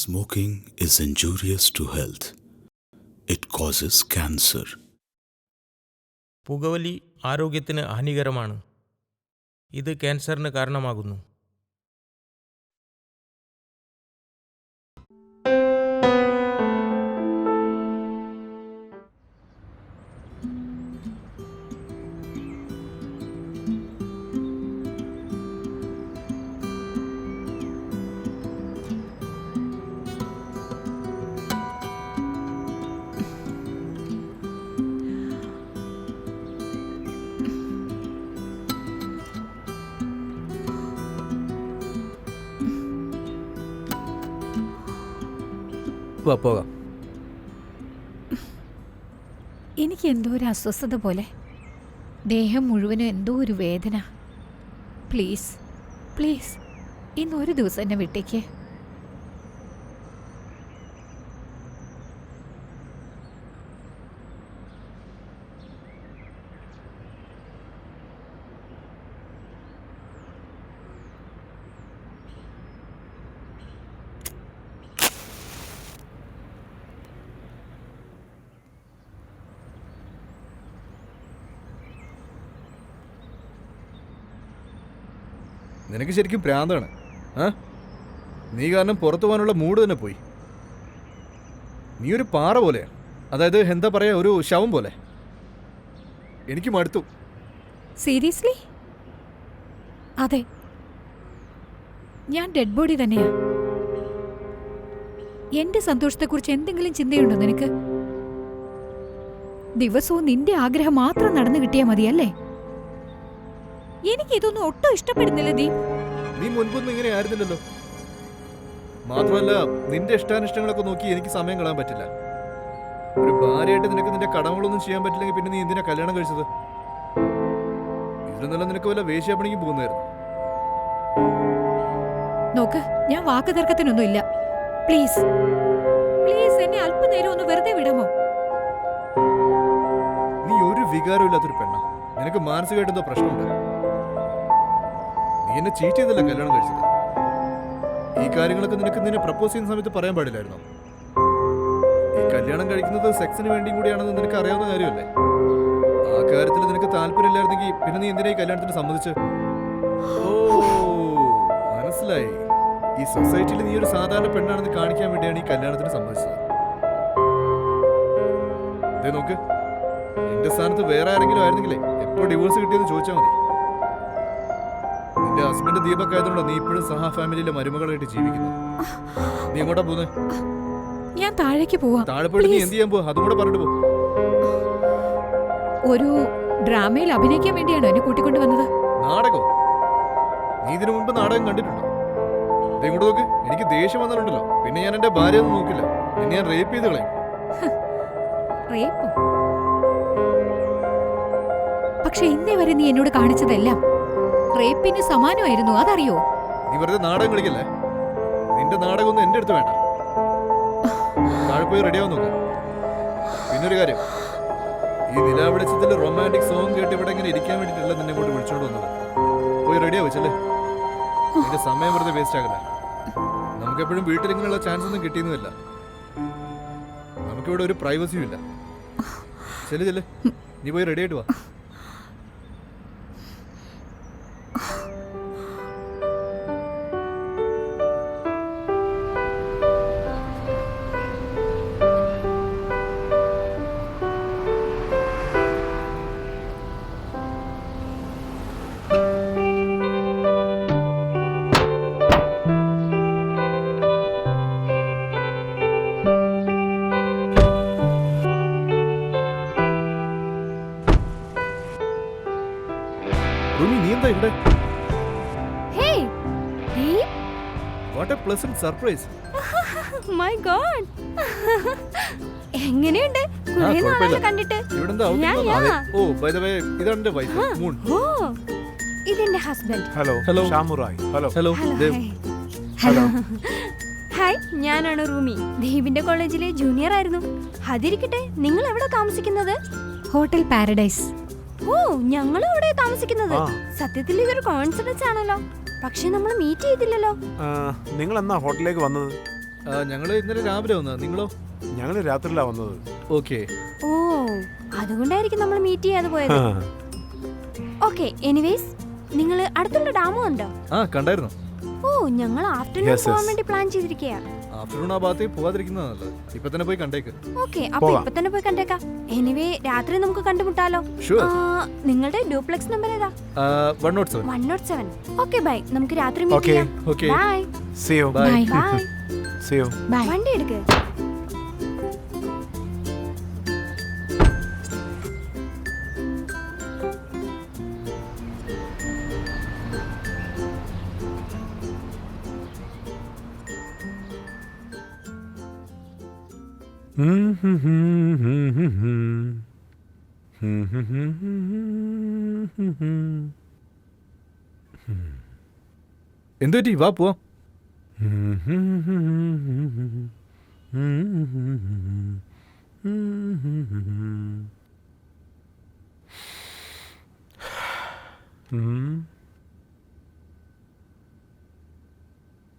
Smoking is injurious to health. It causes cancer. പുകവലി ആരോഗ്യത്തിന് ഹാനികരമാണ്. ഇത് ക്യാൻസറിന് കാരണമാകുന്നു. പോകാം. എനിക്ക് എന്തോ ഒരു അസ്വസ്ഥത പോലെ, ദേഹം മുഴുവനും എന്തോ ഒരു വേദന. പ്ലീസ് പ്ലീസ് ഇന്നൊരു ദിവസം എന്നെ വിട്ടേക്ക്. നിനക്ക് ശരിക്കും ഭ്രാന്താണ്. നീ കാരണം പുറത്തു പോകാനുള്ള മൂഡ് തന്നെ പോയി. നീ ഒരു പാറ പോലെയാണ്. അതായത് എന്താ പറയാ, ഒരു ശവം പോലെ. എനിക്ക് മടുത്തു. സീരിയസ്ലി? അതെ, ഞാൻ ഡെഡ് ബോഡി തന്നെയാ. എന്റെ സന്തോഷത്തെക്കുറിച്ച് എന്തെങ്കിലും ചിന്തയുണ്ടോ നിനക്ക്? ദിവസവും നിന്റെ ആഗ്രഹം മാത്രം നടന്നു കിട്ടിയാൽ മതിയല്ലേ? എനിക്കിതൊന്നും ഒട്ടും ഇഷ്ടപ്പെടുന്നില്ല ദീപ്. നീ മുൻപൊന്നും ഇങ്ങനെ ആയിരുന്നില്ലല്ലോ. മാത്രമല്ല, നിന്റെ ഇഷ്ടാനിഷ്ടങ്ങളൊക്കെ നോക്കി എനിക്ക് സമയം കളയാൻ പറ്റില്ല. ഒരു ഭാര്യയായിട്ട് നിനക്ക് നിന്റെ കടമകളൊന്നും ചെയ്യാൻ പറ്റില്ലെങ്കിൽ പിന്നെ നീ എന്തിനാ കല്യാണം കഴിച്ചത്? ഇതിൽ നല്ല നിനക്ക് വല്ല വേശ്യാപണിക്ക് പോകുന്നതായിരുന്നു. നോക്ക്, ഞാൻ വാക്ക് തർക്കത്തിനൊന്നും ഇല്ല. പ്ലീസ് പ്ലീസ് എന്നെ അല്പനേരം ഒന്ന് വെറുതെ വിടാമോ? നീ ഒരു വികാരവും ഇല്ലാത്തൊരു പെണ്ണ. നിനക്ക് മാനസികമായിട്ട് എന്തോ പ്രശ്നമുണ്ട്. നീ എന്നെ ചീറ്റ് ചെയ്തല്ല കല്യാണം കഴിച്ചത്. ഈ കാര്യങ്ങളൊക്കെ നിനക്ക് നിന്നെ പ്രപ്പോസ് ചെയ്യുന്ന സമയത്ത് പറയാൻ പാടില്ലായിരുന്നോ? ഈ കല്യാണം കഴിക്കുന്നത് സെക്സിന് വേണ്ടിയും കൂടിയാണെന്ന് നിനക്ക് അറിയാവുന്ന കാര്യമല്ലേ? ആ കാര്യത്തിൽ നിനക്ക് താല്പര്യമില്ലായിരുന്നെങ്കിൽ പിന്നെ നീ എന്തിനാ ഈ കല്യാണത്തിന് സമ്മതിച്ച്? ഓ, മനസ്സിലായി. ഈ സൊസൈറ്റിയിൽ നീ ഒരു സാധാരണ പെണ്ണാണെന്ന് കാണിക്കാൻ വേണ്ടിയാണ് ഈ കല്യാണത്തിന് സമ്മതിച്ചത്. ഇതേ നോക്ക്, എന്റെ സ്ഥാനത്ത് വേറെ ആരെങ്കിലും ആയിരുന്നെങ്കിലേ എപ്പോ ഡിവോഴ്സ് കിട്ടിയെന്ന് ചോദിച്ചാൽ മതി. നിന്റെ ഹസ്ബൻഡ് ദീപക് ആയതുകൊണ്ടോ നീ ഇപ്പോഴും സഹാ ഫാമിലിയിലെ മരുമകളായിട്ട് ജീവിക്കുന്നത്. നീ എങ്ങോട്ടാ പോകുന്നത്? ഞാൻ താഴേക്ക് പോവാം. താഴെ പോയിട്ട് നീ എന്ത് ചെയ്യാൻ പോവാ? അതും കൂടെ പറഞ്ഞിട്ട് പോ. ഒരു ഡ്രാമയിൽ അഭിനയിക്കാൻ വേണ്ടിയാണോ എന്നെ കൂട്ടിക്കൊണ്ട് വന്നത്? നാടകം? നീ ഇതിനു മുൻപ് നാടകം കണ്ടിട്ടുണ്ടോ? ഇങ്ങോട്ട് നോക്ക്, എനിക്ക് ദേഷ്യം വന്നിട്ടുണ്ടല്ലോ. പിന്നെ ഞാൻ എന്റെ ഭാര്യ ഒന്നും നോക്കില്ല. പിന്നെ ഞാൻ റേപ്പ് ചെയ്ത് കളയും. റേപ്പോ? പക്ഷെ ഇന്നേ വരെ നീ എന്നോട് കാണിച്ചതെല്ലാം റേപ്പിന് സമാനമായിരുന്നു, അതറിയോ? നീ വെറുതെ നാടകം കളിക്കല്ലേ. നിന്റെ നാടകമൊന്നും എന്റെ അടുത്ത് വേണ്ട. താഴെ പോയി റെഡിയാവാൻ നോക്ക്. പിന്നൊരു കാര്യം, ഈ നിലാവെളിച്ചത്തിൽ റൊമാൻറ്റിക് സോങ് കേട്ട് ഇവിടെ ഇങ്ങനെ ഇരിക്കാൻ വേണ്ടിയിട്ടല്ല നിന്നെ കൊണ്ട് വിളിച്ചോണ്ട് വന്നത്. പോയി റെഡിയാ വെച്ചല്ലേ. നിന്റെ സമയം വെറുതെ വേസ്റ്റ് ആകല്ലേ. നമുക്കെപ്പോഴും വീട്ടിൽ ഇങ്ങനെയുള്ള ചാൻസ് ഒന്നും കിട്ടിയെന്നില്ല. നമുക്കിവിടെ ഒരു പ്രൈവസിയും ഇല്ല. ചെല്ലേ, നീ പോയി റെഡി ആയിട്ട് വാ. നീ എന്താ ഇവിടെ? Hey, Deep. What a pleasant surprise. My God. എങ്ങനെയുണ്ട്? കുറേ നാളായല്ലോ കണ്ടിട്ട്. ഇവിടെന്താ ഔട്ടിംഗ് വന്നോ? ഓ, ബൈ ദ വേ, ഇതാണ് എന്റെ വൈഫ് മൂൺ. ഓ, ഇതെന്റെ ഹസ്ബൻഡ്. ഹലോ ഷാമുറായ്. ഹലോ ദേവ്. ഹലോ. ഹായ്, ഞാനാണ് റൂമി. ദീപിന്റെ കോളേജിലെ ജൂനിയർ ആയിരുന്നു. അതിരിക്കട്ടെ, നിങ്ങൾ എവിടെ താമസിക്കുന്നത്? Hotel paradise. ഓ, ഞങ്ങളും അവിടെ താമസിക്കുന്നത്. സത്യത്തിൽ ഇതൊരു കോൺഫിഡൻസ് ആണല്ലോ. പക്ഷെ നമ്മൾ മീറ്റ് ചെയ്തില്ലല്ലോ. നിങ്ങൾ എന്നാ ഹോട്ടലിലേക്ക് വന്നത്? ഞങ്ങൾ ഇന്നലെ രാവിലെ വന്നത്. നിങ്ങളോ? ഞങ്ങൾ രാത്രിയിലാ വന്നത്. ഓക്കെ. ഓ അതുകൊണ്ടായിരിക്കും നമ്മൾ മീറ്റ് ചെയ്യാതെ പോയത്. ഓക്കെ എനിവേസ് നിങ്ങൾ അടുത്തുള്ള ഡാമോ ഉണ്ടോ? ആ കണ്ടായിരുന്നു. ഓ ഞങ്ങൾ ആഫ്റ്റർനൂൺ പോകാൻ വേണ്ടി പ്ലാൻ ചെയ്തിരിക്കയാ. ആഫ്റ്റർനൂൺ ആ ഭാഗത്തേക്ക് പോവാതിരിക്കുന്നത് നല്ലത്. ഇപ്പൊ തന്നെ പോയി കണ്ടേക്ക്. ഓക്കെ അപ്പൊ ഇപ്പൊ തന്നെ പോയി കണ്ടേക്കാം. എനിവേ രാത്രി നമുക്ക് കണ്ടുമുട്ടാലോ? Sure. നിങ്ങളുടെ ഡ്യൂപ്ലെക്സ് നമ്പർ ഏതാ? 107. 107. ഓക്കെ ബൈ, നമുക്ക് രാത്രി മീറ്റ് Okay. ചെയ്യാം. Okay. Bye See you. Bye. Bye. Bye. See you. Bye. വണ്ടി എടുക്ക്. എന്തു പറ്റി? വാ പോവാം.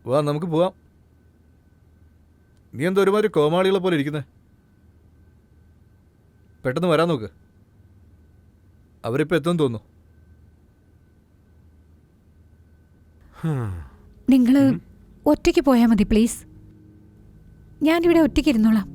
വാ നമുക്ക് പോവാം. നീ എന്താ ഒരുമാതിരി കോമാളികളെ പോലെ ഇരിക്കുന്നേ? പെട്ടെന്ന് വരാൻ നോക്ക്. അവരിപ്പോ എത്തുമെന്ന് തോന്നുന്നു. നിങ്ങൾ ഒറ്റയ്ക്ക് പോയാൽ മതി പ്ലീസ്. ഞാനിവിടെ ഒറ്റയ്ക്ക് ഇരുന്നോളാം.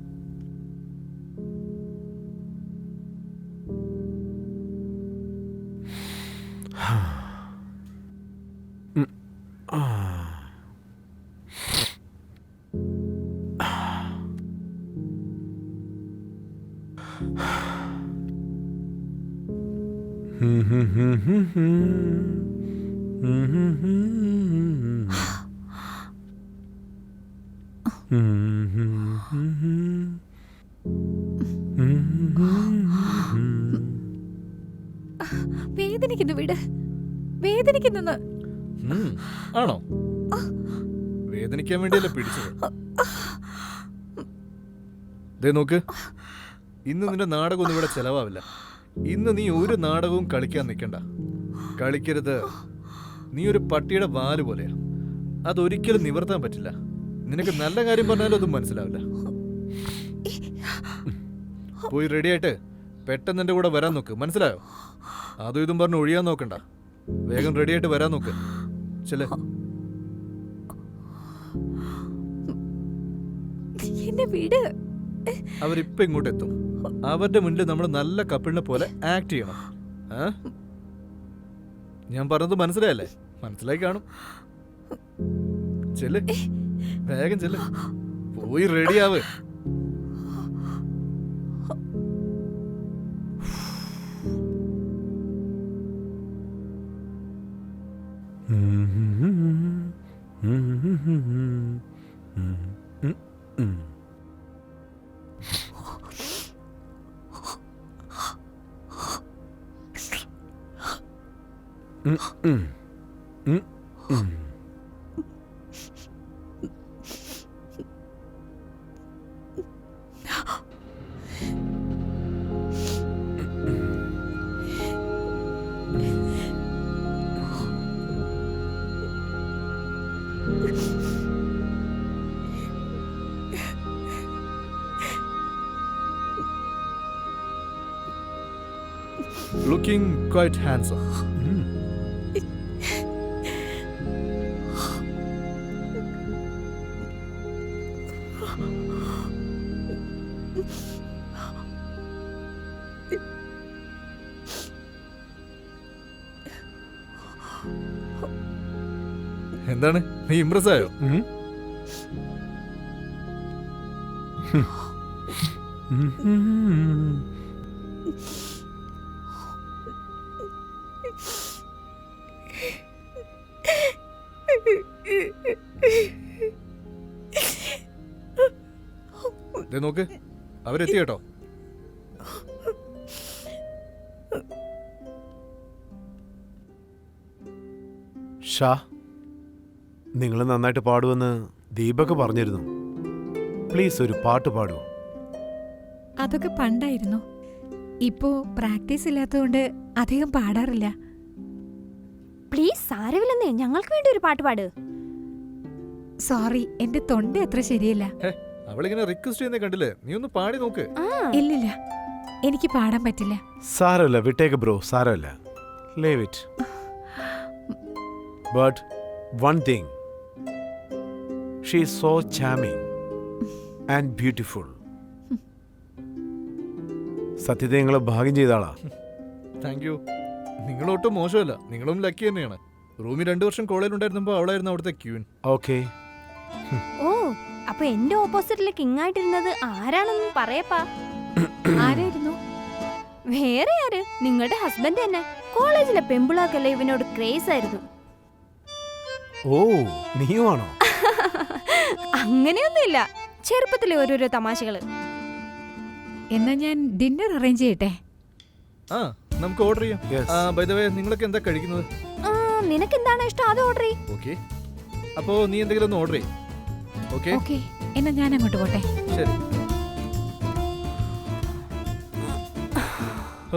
വേദനിക്കുന്നു വീട്, വേദനിക്കുന്നു. ആണോ? വേദനിക്കാൻ വേണ്ടിയല്ലേ പിടിച്ചത്? ദേ നോക്ക്, ഇന്ന് നിന്റെ നാടകമൊന്നും ഇവിടെ ചെലവാവില്ല. ഇന്ന് നീ ഒരു നാടകവും കളിക്കാൻ നിൽക്കണ്ട. കളിക്കരുത്. നീ ഒരു പട്ടിയുടെ വാല് പോലെയാ. അതൊരിക്കലും നിവർത്താൻ പറ്റില്ല. നിനക്ക് നല്ല കാര്യം പറഞ്ഞാലും അതും മനസ്സിലാവില്ല. പോയി റെഡിയായിട്ട് പെട്ടെന്ന് എൻ്റെ കൂടെ വരാൻ നോക്ക്, മനസ്സിലായോ? അതും ഇതും പറഞ്ഞ് ഒഴിയാൻ നോക്കണ്ട. വേഗം റെഡിയായിട്ട് വരാൻ നോക്ക്. ചെല്ലേ. എന്നെ വീട്. അവരിപ്പോ ഇങ്ങോട്ട് എത്തും. അവരുടെ മുന്നിൽ നമ്മൾ നല്ല കപ്പിളിനെ പോലെ ആക്ട് ചെയ്യണം. ഞാൻ പറഞ്ഞത് മനസ്സിലായല്ലേ? മനസ്സിലായി കാണും. ചെല്ല്, വേഗം ചെല്ല്. പോയി റെഡിയാവ്. Looking quite handsome. എന്താണ്, നീ ഇംപ്രസ് ആയോ? നോക്ക്, അവരെത്തി കേട്ടോ. ഷാ, നിങ്ങൾ നന്നായിട്ട് പാടുമെന്ന് ദീപക് പറഞ്ഞിരുന്നു. പ്ലീസ് ഒരു പാട്ട് പാടൂ. അതൊക്കെ പണ്ടായിരുന്നു. ഇപ്പോ പ്രാക്ടീസ് ഇല്ലാത്തതുകൊണ്ട് അധികം പാടാറില്ല. പ്ലീസ് സാരമില്ലെന്നേ, ഞങ്ങൾക്ക് വേണ്ടി ഒരു പാട്ട് പാട്. സോറി, എന്റെ തൊണ്ട അത്ര ശരിയല്ല. അവളിങ്ങനെ റിക്വസ്റ്റ് ചെയ്യുന്നേ കണ്ടില്ലേ? നീ ഒന്ന് പാടി നോക്ക്. ഇല്ലില്ല, എനിക്ക് പാടാൻ പറ്റില്ല. സാരമില്ല, വിട്ടേക്ക് ബ്രോ, സാരമില്ല. Leave it. But one thing, she is so charming and beautiful. സത്യത്തെ നിങ്ങൾ ഭാഗ്യം ചെയ്ത ആളാ. Thank you. നിങ്ങളൊട്ടും മോശമല്ല, നിങ്ങളും ലക്കി തന്നെയാണ്. റൂമിൽ 2 വർഷം കോളേജിൽ ഉണ്ടായിരുന്നപ്പോൾ അവളായിരുന്നു അവിടുത്തെ ക്യൂൻ. ഓക്കെ. ഓ, അപ്പൊ എന്റെ ഓപ്പോസിറ്റില് കിങ് ആയിട്ടിരുന്നത് ആരാണെന്ന് പറയപ്പാ. ആരായിരുന്നു? വേറെ ആര്? നിങ്ങളുടെ ഹസ്ബൻഡ് തന്നെ. കോളേജിലെ പെമ്പിളാക്കല്ലേ ഇവനോട് ക്രേസ് ആയിരുന്നു. ഓ, നീയുമാണോ? അങ്ങനെയൊന്നുമില്ല, ചെറുപ്പത്തിലെ ഓരോരോ തമാശകള്. എന്നാ ഞാൻ ഡിന്നർ അറേഞ്ച് ചെയ്യട്ടെ? ആ, നമുക്ക് ഓർഡർ ചെയ്യാം. Yes. ബൈ ദ വേ, നിങ്ങളൊക്കെ എന്താ കഴിക്കുന്നത്? നിനക്ക് എന്താണ് ഇഷ്ടം അത് ഓർഡർ ചെയ്യ്. ഓക്കെ, അപ്പോ നീ എന്തെങ്കിലും ഒന്ന് ഓർഡർ ചെയ്യും. ഓക്കെ ഓക്കെ, എന്നാ ഞാൻ അങ്ങോട്ട് പോട്ടെ. ശരി.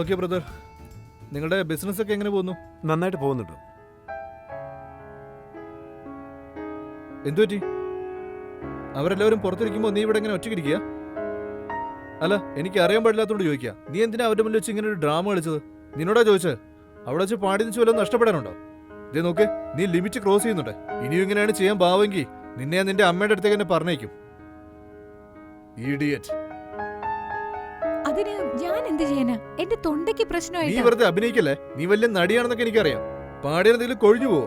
ഓക്കെ ബ്രദർ, നിങ്ങളുടെ ബിസിനസ് ഒക്കെ എങ്ങനെ പോകുന്നു? നന്നായിട്ട് പോകുന്നുണ്ട്. എന്തു പറ്റി? അവരെല്ലാവരും പുറത്തിരിക്കുമ്പോൾ നീ ഇവിടെ എങ്ങനെ ഒറ്റയ്ക്കിരിക്കുക? അല്ല, എനിക്ക് അറിയാൻ പാടില്ലാത്തോണ്ട് ചോദിക്കുക. നീ എന്തിനാ അവരുടെ മുന്നിൽ വെച്ച് ഇങ്ങനെ ഒരു ഡ്രാമ കളിച്ചത്? നിന്നോടാ ചോദിച്ചത്. അവിടെ വെച്ച് പാടി നിച്ച് വല്ലതും നഷ്ടപ്പെടാനുണ്ടോ? ഇതേ നോക്ക്, നീ ലിമിറ്റ് ക്രോസ് ചെയ്യുന്നുണ്ട്. ഇനിയും ഇങ്ങനെയാണ് ചെയ്യാൻ പാവെങ്കിൽ നിന്നെ നിന്റെ അമ്മയുടെ അടുത്തേക്ക് തന്നെ പറഞ്ഞേക്കും. ഈഡിയറ്റ്. അതിന് ഞാൻ എന്ത് ചെയ്യാനാ? എന്റെ തൊണ്ടയ്ക്ക് നീ പ്രശ്നമായിട്ടാ. വെറുതെ അഭിനയിക്കല്ലേ. നീ വലിയ നടിയാണെന്നൊക്കെ എനിക്കറിയാം. പാടിയെന്തെങ്കിലും കൊഴിഞ്ഞു പോവോ?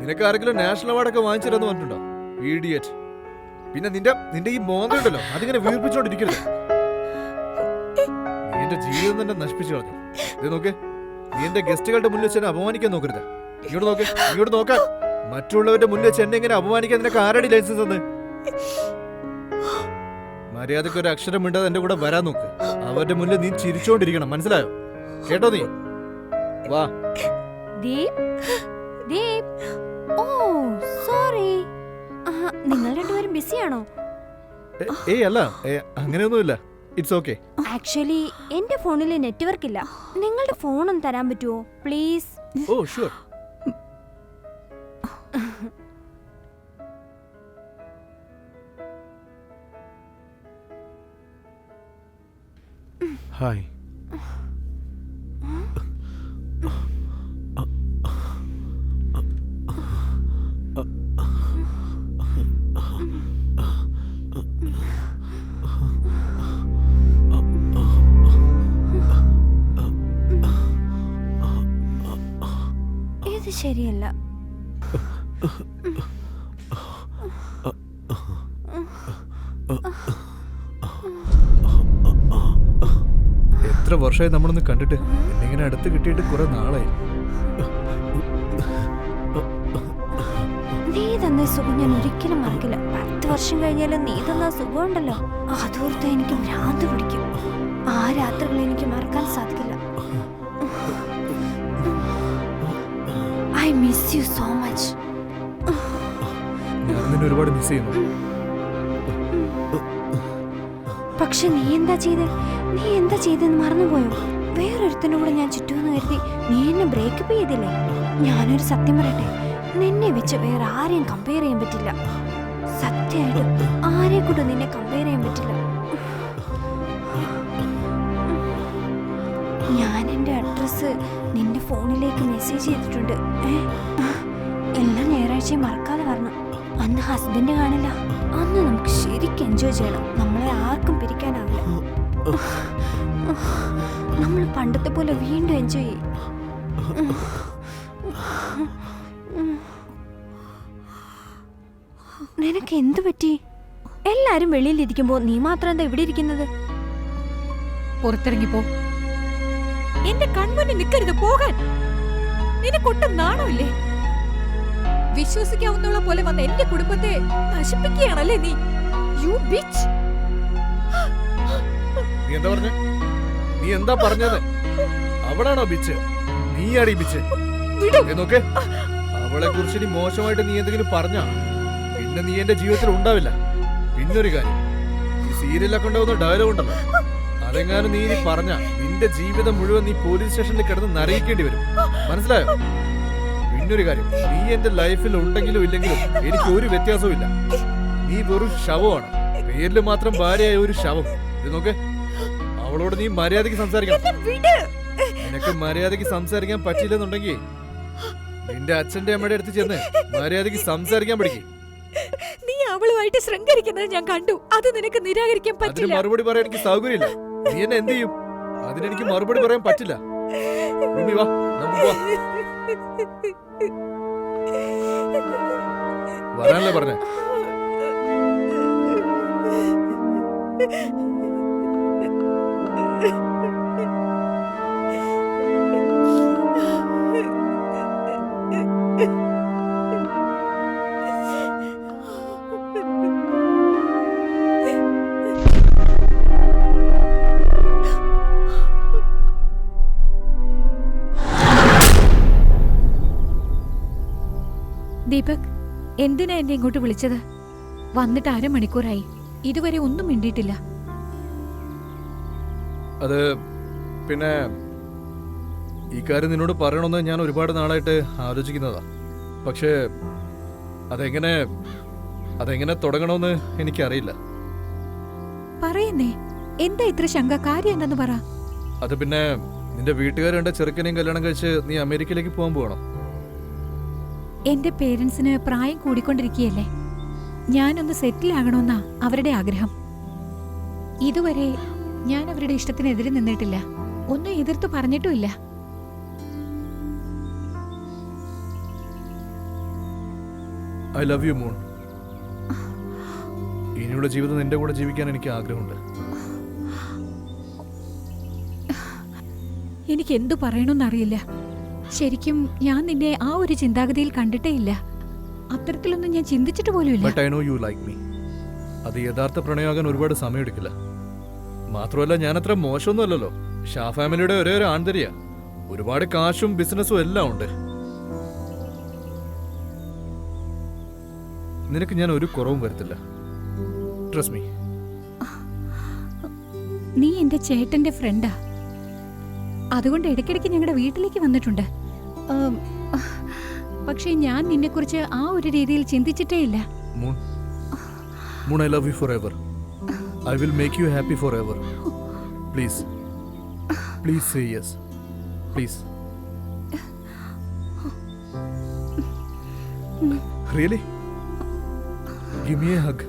നിനക്ക് ആരെങ്കിലും നാഷണൽ അവാർഡൊക്കെ വാങ്ങിച്ചില്ലെന്ന് പറഞ്ഞിട്ടുണ്ടോ? ഈഡിയറ്റ്. പിന്നെ നിന്റെ ഈ മോന്തയുണ്ടല്ലോ, അതിങ്ങനെ വീർപ്പിച്ചോണ്ടിരിക്കരുത്. നീ എന്റെ ജീവിതം തന്നെ നശിപ്പിച്ചു കളഞ്ഞു. ഇത് നോക്ക്, നീ എന്റെ ഗസ്റ്റുകളുടെ മുന്നിൽ വെച്ച് എന്നെ അപമാനിക്കാൻ നോക്കരുത്. ഇങ്ങോട്ട് നോക്കാൻ. മറ്റുള്ളവരുടെ മുന്നിൽ വെച്ച് എന്നെ ഇങ്ങനെ അപമാനിക്കാൻ നിനക്ക് ആരടി ലൈസൻസ് തന്നെ? മര്യാദക്ക് ഒരു അക്ഷരം മിണ്ടാതെ എന്റെ കൂടെ വരാൻ നോക്ക്. അവരുടെ മുന്നിൽ നീ ചിരിച്ചോണ്ടിരിക്കണം, മനസ്സിലായോ? കേട്ടോ നീ? വാ. ദീപ്, ദീപ്. ഓ സോറി, നിങ്ങൾ രണ്ടുപേരും ബിസിയാണോ? ഏയ് അല്ല, അങ്ങനെയൊന്നുമില്ല. It's okay. ആക്ച്വലി എന്റെ ഫോണിൽ നെറ്റ്വർക്ക് ഇല്ല. നിങ്ങളുടെ ഫോൺ ഒന്ന് തരാൻ പറ്റുമോ പ്ലീസ്? Oh sure. ഹായ്. ഇത് ശരിയല്ല. എത്ര വർഷമായി നമ്മളൊന്ന് കണ്ടിട്ട്. എന്നിങ്ങനെ അടുത്ത് കിട്ടിയിട്ട് കുറെ നാളായി. നീ തന്ന സുഖം ഞാൻ ഒരിക്കലും മറക്കില്ല. 10 വർഷം കഴിഞ്ഞാലും നീ തന്ന സുഖം ഉണ്ടല്ലോ, അതോർത്ത് എനിക്ക് ഭ്രാന്ത് പിടിക്കും. ആ രാത്രികൾ എനിക്ക് മറക്കാൻ സാധിക്കില്ല. I miss you so much. ഞാൻ നിന്നെ ഒരുപാട് മിസ് ചെയ്യുന്നു. പക്ഷെ നീ എന്താ ചെയ്തെന്ന് മറന്നുപോയോ? വേറൊരുത്തൻ്റെ കൂടെ ഞാൻ ചുറ്റുമെന്ന് കരുതി നീ എന്നെ ബ്രേക്കപ്പ് ചെയ്തില്ലേ? ഞാനൊരു സത്യം പറയട്ടെ, നിന്നെ വെച്ച് വേറെ ആരെയും കമ്പയർ ചെയ്യാൻ പറ്റില്ല. സത്യമായിട്ട് ആരെ കൊണ്ട് നിന്നെ കമ്പയർ ചെയ്യാൻ പറ്റില്ല. ഞാൻ എൻ്റെ അഡ്രസ്സ് നിന്റെ ഫോണിലേക്ക് മെസ്സേജ് ചെയ്തിട്ടുണ്ട്. എല്ലാ ഞായറാഴ്ചയും മറക്കാതെ വരണം. അന്ന് ഹസ്ബൻഡ് കാണില്ല. അന്ന് നമുക്ക് ശരിക്കും എൻജോയ് ചെയ്യണം. നമ്മളെ ആർക്കും പിരിക്കാനാവില്ല. നമ്മൾ പണ്ടത്തെ പോലെ വീണ്ടും എൻജോയ് ചെയ്യും. നിനക്ക് എന്തു പറ്റി? എല്ലാരും വെളിയിലിരിക്കുമ്പോ നീ മാത്രം എന്താ ഇവിടെ ഇരിക്കുന്നത്? പുറത്തിറങ്ങിപ്പോ. എന്റെ കൺമുന്നിൽ നിൽക്കരുത്, പോകാൻ. നിനക്കൊട്ടും നാണമില്ലേ? വിശ്വസിക്കാവുന്ന പോലെ വന്ന എന്റെ കുടുംബത്തെ നശിപ്പിക്കുകയാണല്ലേ നീ? You bitch. നീ എന്താ പറഞ്ഞേ? നീ എന്താ പറഞ്ഞത്? അവളാണോ ബിച്ച്? നീയാടി ബിച്ച്. നോക്ക്, അവളെ കുറിച്ച് നീ മോശമായിട്ട് നീ എന്തെങ്കിലും പറഞ്ഞാ പിന്നെ നീ എന്റെ ജീവിതത്തിൽ ഉണ്ടാവില്ല. പിന്നൊരു കാര്യം, ഈ സീരിയലൊക്കെ ഉണ്ടാവുന്ന ഡയലോഗ് ഉണ്ടല്ലോ, അതെങ്ങാനും നീ പറഞ്ഞ നിന്റെ ജീവിതം മുഴുവൻ നീ പോലീസ് സ്റ്റേഷനിൽ കിടന്ന് നരയിക്കേണ്ടി വരും. മനസ്സിലായോ? പിന്നൊരു കാര്യം, നീ എന്റെ ലൈഫിൽ ഉണ്ടെങ്കിലും ഇല്ലെങ്കിലും എനിക്ക് ഒരു വ്യത്യാസവും ഇല്ല. നീ വെറും ശവമാണ്, പേരില് മാത്രം ഭാര്യയായ ഒരു ശവം. ഇത് നോക്ക്, അവളോട് നീ മര്യാദയ്ക്ക് സംസാരിക്കണം. നിനക്ക് മര്യാദയ്ക്ക് സംസാരിക്കാൻ പറ്റില്ലെന്നുണ്ടെങ്കിൽ നിന്റെ അച്ഛന്റെ അമ്മയുടെ അടുത്ത് ചെന്ന് മര്യാദയ്ക്ക് സംസാരിക്കാൻ പഠിക്കും. നീ അവളുമായിട്ട് ശൃംഗരിക്കുന്നത് ഞാൻ കണ്ടു. അത് നിനക്ക് നിരാകരിക്കാൻ അതിന് പറ്റില്ല. മറുപടി പറയാൻ എനിക്ക് സൗകര്യമില്ല. നീ എന്നെ എന്ത് ചെയ്യും? അതിനെനിക്ക് മറുപടി പറയാൻ പറ്റില്ല. ഭൂമി വാ, നമുക്ക് പോവാം. വരാനല്ലേ പറഞ്ഞേ? ദീപക്, എന്തിനാ എന്നെ ഇങ്ങോട്ട് വിളിച്ചത്? വന്നിട്ട് അരമണിക്കൂറായി, ഇതുവരെ ഒന്നും മിണ്ടിയിട്ടില്ല. അത് പിന്നെ ഈ കാര്യം നിന്നോട് പറയണമെന്ന് ഞാൻ ഒരുപാട് നാളായിട്ട് ആലോചിക്കുന്നതാ. പക്ഷേ അതെങ്ങനെ തുടങ്ങണമെന്ന് എനിക്കറിയില്ല. പറയുന്നേ, എന്താ ഇത്ര ശങ്ക? കാര്യം എന്തെന്ന് പറ. അത് പിന്നെ നിന്റെ വീട്ടുകാരുടെ ചെറുക്കനെയും കല്യാണം കഴിച്ച് നീ അമേരിക്കയിലേക്ക് പോകാൻ പോകണം. എന്റെ പേരൻസിന് പ്രായം കൂടിക്കൊണ്ടിരിക്കുകയല്ലേ. ഞാനൊന്ന് സെറ്റിൽ ആകണമെന്നാ അവരുടെ ആഗ്രഹം. ഇതുവരെ ഞാൻ അവരുടെ ഇഷ്ടത്തിനെതിരെ നിന്നിട്ടില്ല, ഒന്നും എതിർത്ത് പറഞ്ഞിട്ടുമില്ല. I love you Moon. ഇനിയുള്ള ജീവിതം നിന്റെ കൂടെ ജീവിക്കാൻ എനിക്ക് ആഗ്രഹമുണ്ട്. എനിക്ക് എന്തു പറയണമെന്നറിയില്ല. ശരിക്കും ഞാൻ നിന്നെ ആ ഒരു ചിന്താഗതിയിൽ കണ്ടിട്ടേ ഇല്ല. അത്തരത്തിലൊന്നും ഞാൻ ചിന്തിച്ചിട്ട് പോലുമില്ല. But I know you like me. അത് യഥാർത്ഥ പ്രണയമാകാൻ ഒരുപാട് സമയമെടുക്കില്ല. മാത്രമല്ല, ഞാൻ അത്ര മോശമൊന്നും അല്ലല്ലോ. ഷാ ഫാമിലിയുടെ ഒരേ ഒരു ആന്തരിക, ഒരുപാട് കാശും ബിസിനസ്സും എല്ലാം ഉണ്ട്. നിനക്ക് ഞാൻ ഒരു കുറവും വരുത്തില്ല. Trust me. നീ എന്റെ ചേട്ടന്റെ ഫ്രണ്ടാ, അതുകൊണ്ട് ഇടയ്ക്കിടയ്ക്ക് ഞങ്ങളുടെ വീട്ടിലേക്ക് വന്നിട്ടുണ്ട്. പക്ഷേ ഞാൻ നിന്നെക്കുറിച്ച് ആ ഒരു രീതിയിൽ ചിന്തിച്ചിട്ടേ ഇല്ല. Moon, moon, I love you for ever. I will make you happy for ever. Please, please say yes. Please. Really? Give me A hug.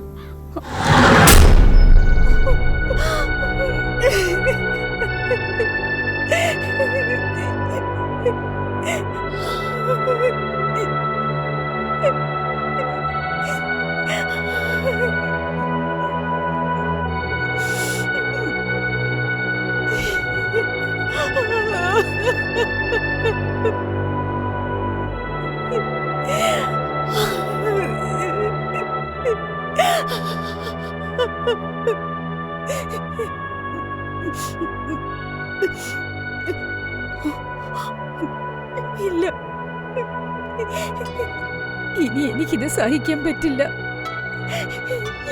ഇല്ല, ഇനി എനിക്കിത് സഹിക്കാൻ പറ്റില്ല.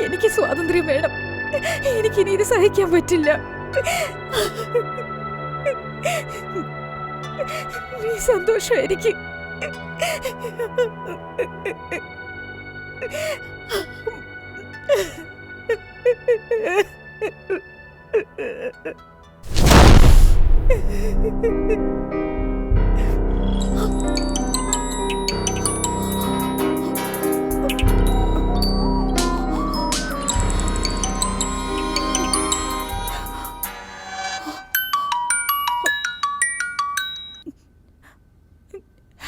എനിക്ക് സ്വാതന്ത്ര്യം വേണം. എനിക്കിനി ഇത് സഹിക്കാൻ പറ്റില്ല. നീ സന്തോഷമായിരിക്കും.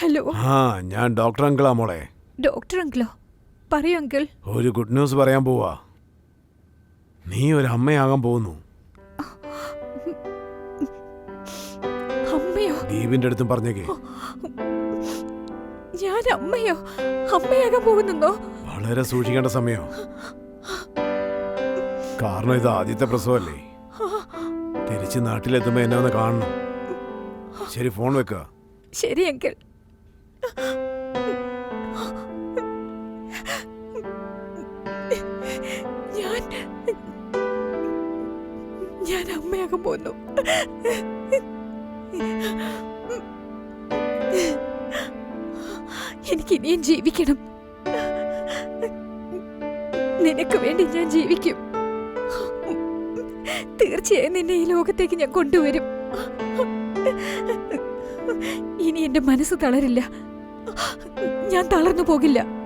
ഹലോ. ആ, ഞാൻ ഡോക്ടർ അങ്കിളാ മോളെ. ഡോക്ടർ അങ്കിളോ? പറയൂ അങ്കിൾ. ഒരു ഗുഡ് ന്യൂസ് പറയാൻ പോവാ. നീ ഒരു അമ്മയാകാൻ പോകുന്നു. അമ്മയോ? ദീപിന്റെ അടുത്തും പറഞ്ഞേക്കേ. ഞാൻ അമ്മയോ? അമ്മയാകാൻ പോകുന്നോ? വളരെ സൂക്ഷിക്കേണ്ട സമയം. കാരണം ഇത് ആദ്യത്തെ പ്രസവല്ലേ. തിരിച്ച് നാട്ടിലെത്തുമ്പോ എന്നെ ഒന്ന് കാണണം. ശരി, ഫോൺ വെക്കുക. ശരി അങ്കിൾ. ഞാൻ അമ്മയാകാൻ പോകുന്നു. എനിക്ക് ഇനിയും ജീവിക്കണം. നിനക്ക് വേണ്ടി ഞാൻ ജീവിക്കും. തീർച്ചയായും നിന്നെ ഈ ലോകത്തേക്ക് ഞാൻ കൊണ്ടുവരും. ഇനി എന്റെ മനസ്സ് തളരില്ല. ഞാൻ തളർന്നു പോകില്ല.